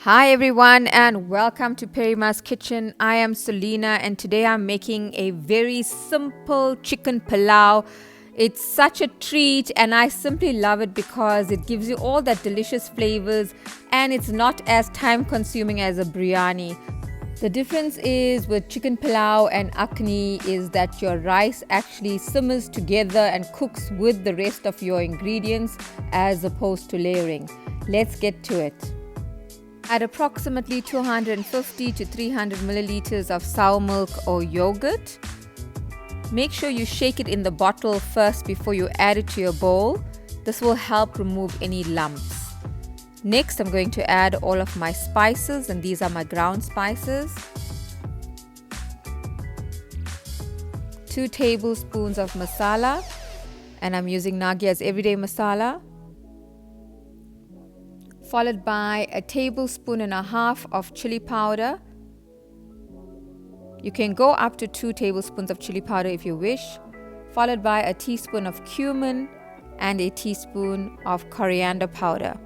Hi everyone and welcome to Perima's Kitchen. I am Selena and today I'm making a very simple chicken pilau. It's such a treat and I simply love it because it gives you all that delicious flavors and it's not as time consuming as a biryani. The difference is with chicken pilau and akhni is that your rice actually simmers together and cooks with the rest of your ingredients as opposed to layering. Let's get to it. Add approximately 250 to 300 milliliters of sour milk or yogurt. Make sure you shake it in the bottle first before you add it to your bowl. This will help remove any lumps. Next, I'm going to add all of my spices, and these are my ground spices. 2 tablespoons of masala, and I'm using Nagiah's everyday masala, followed by a tablespoon and a half of chili powder. You can go up to 2 tablespoons of chili powder if you wish, followed by a teaspoon of cumin and a teaspoon of coriander powder.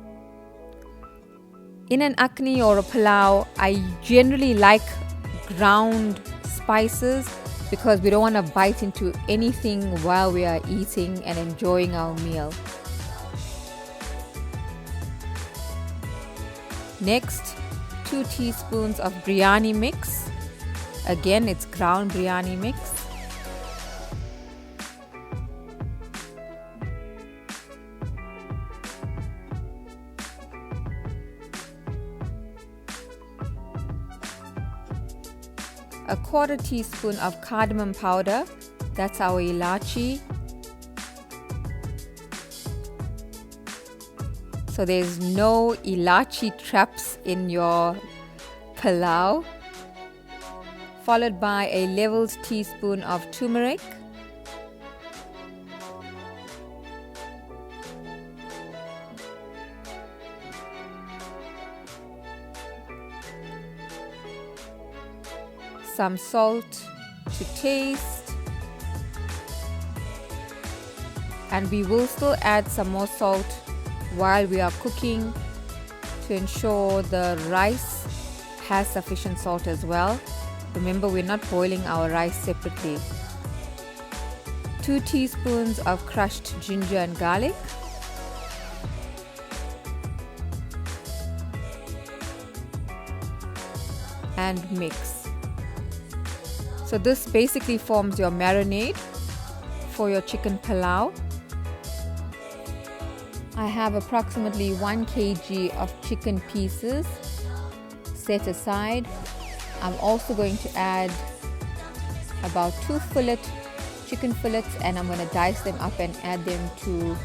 In an akhni or a pilau, I generally like ground spices because we don't want to bite into anything while we are eating and enjoying our meal. Next, 2 teaspoons of biryani mix. Again, it's ground biryani mix. A 1/4 teaspoon of cardamom powder. That's our Elachi. So there's no Elachi traps in your pilau. Followed by a leveled teaspoon of turmeric. Some salt to taste. And we will still add some more salt while we are cooking to ensure the rice has sufficient salt as well. Remember, we're not boiling our rice separately. 2 teaspoons of crushed ginger and garlic. And mix. So this basically forms your marinade for your chicken pilau. I have approximately 1 kg of chicken pieces set aside. I'm also going to add about 2 chicken fillets, and I'm going to dice them up and add them to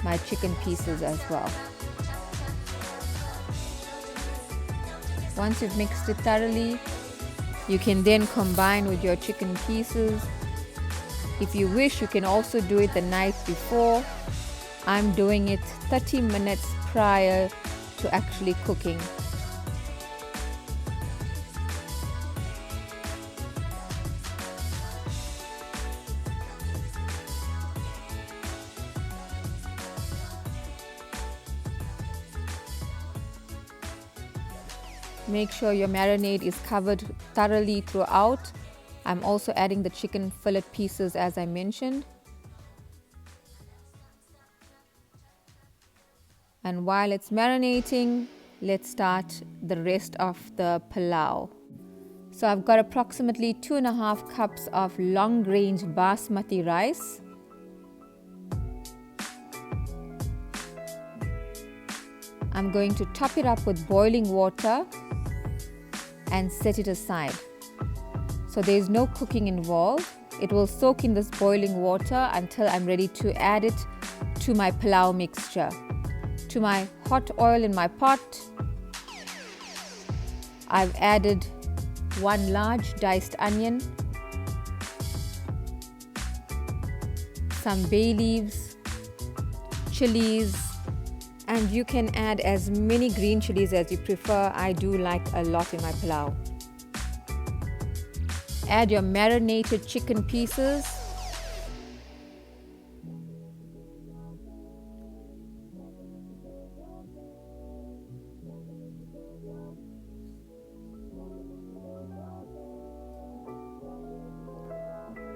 my chicken pieces as well. Once you've mixed it thoroughly, you can then combine with your chicken pieces. If you wish, you can also do it the night before. I'm doing it 30 minutes prior to actually cooking. Make sure your marinade is covered thoroughly throughout. I'm also adding the chicken fillet pieces as I mentioned. And while it's marinating, let's start the rest of the pilau. So I've got approximately 2.5 cups of long-range Basmati rice. I'm going to top it up with boiling water and set it aside. So there's no cooking involved. It will soak in this boiling water until I'm ready to add it to my pilau mixture. To my hot oil in my pot, I've added 1 large diced onion, some bay leaves, chillies, and you can add as many green chillies as you prefer. I do like a lot in my pilau. Add your marinated chicken pieces.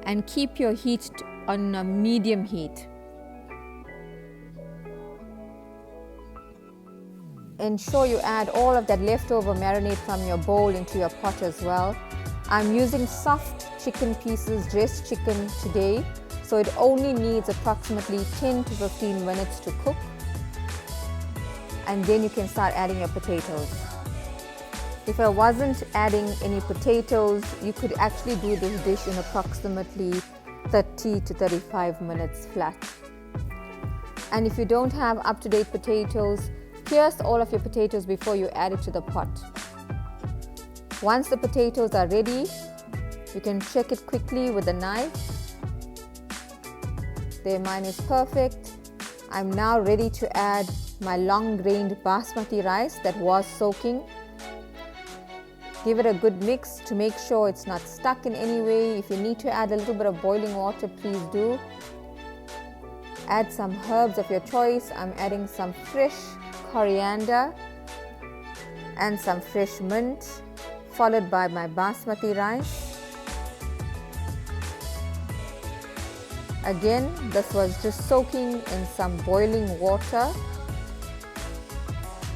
and keep your heat on a medium heat. Ensure you add all of that leftover marinade from your bowl into your pot as well. I'm using soft chicken pieces, dressed chicken today, so it only needs approximately 10 to 15 minutes to cook. And then you can start adding your potatoes. If I wasn't adding any potatoes, you could actually do this dish in approximately 30 to 35 minutes flat. And if you don't have up-to-date potatoes, pierce all of your potatoes before you add it to the pot. Once the potatoes are ready, you can check it quickly with a knife. There, mine is perfect. I'm now ready to add my long-grained basmati rice that was soaking. Give it a good mix to make sure it's not stuck in any way. If you need to add a little bit of boiling water, please do. Add some herbs of your choice. I'm adding some fresh coriander and some fresh mint, followed by my basmati rice. Again, this was just soaking in some boiling water.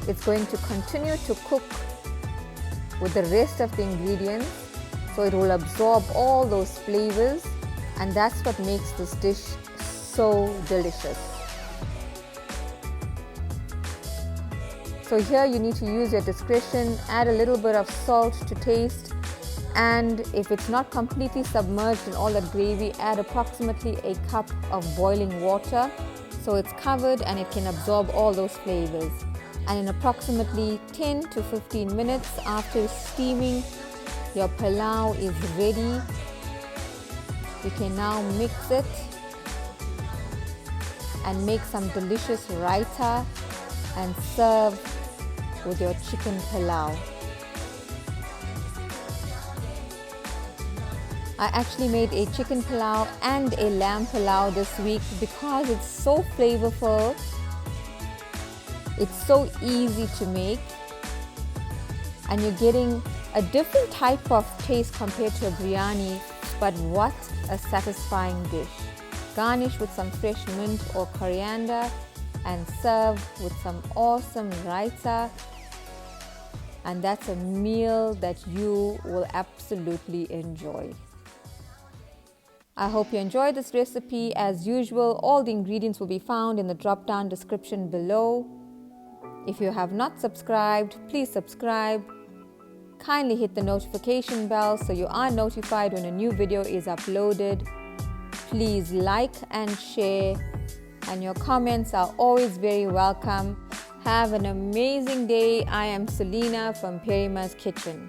It's going to continue to cook with the rest of the ingredients, so it will absorb all those flavors, and that's what makes this dish so delicious. So here you need to use your discretion, add a little bit of salt to taste, and if it's not completely submerged in all that gravy, add approximately a cup of boiling water so it's covered and it can absorb all those flavors. And in approximately 10 to 15 minutes after steaming, your pilau is ready. You can now mix it and make some delicious raita and serve with your chicken pilau. I actually made a chicken pilau and a lamb pilau this week because it's so flavorful. It's so easy to make, and you're getting a different type of taste compared to a biryani, but what a satisfying dish. Garnish with some fresh mint or coriander and serve with some awesome raita, and that's a meal that you will absolutely enjoy. I hope you enjoyed this recipe. As usual, all the ingredients will be found in the drop-down description below. If you have not subscribed, please subscribe. Kindly hit the notification bell so you are notified when a new video is uploaded. Please like and share, and your comments are always very welcome. Have an amazing day. I am Selena from Perima's Kitchen.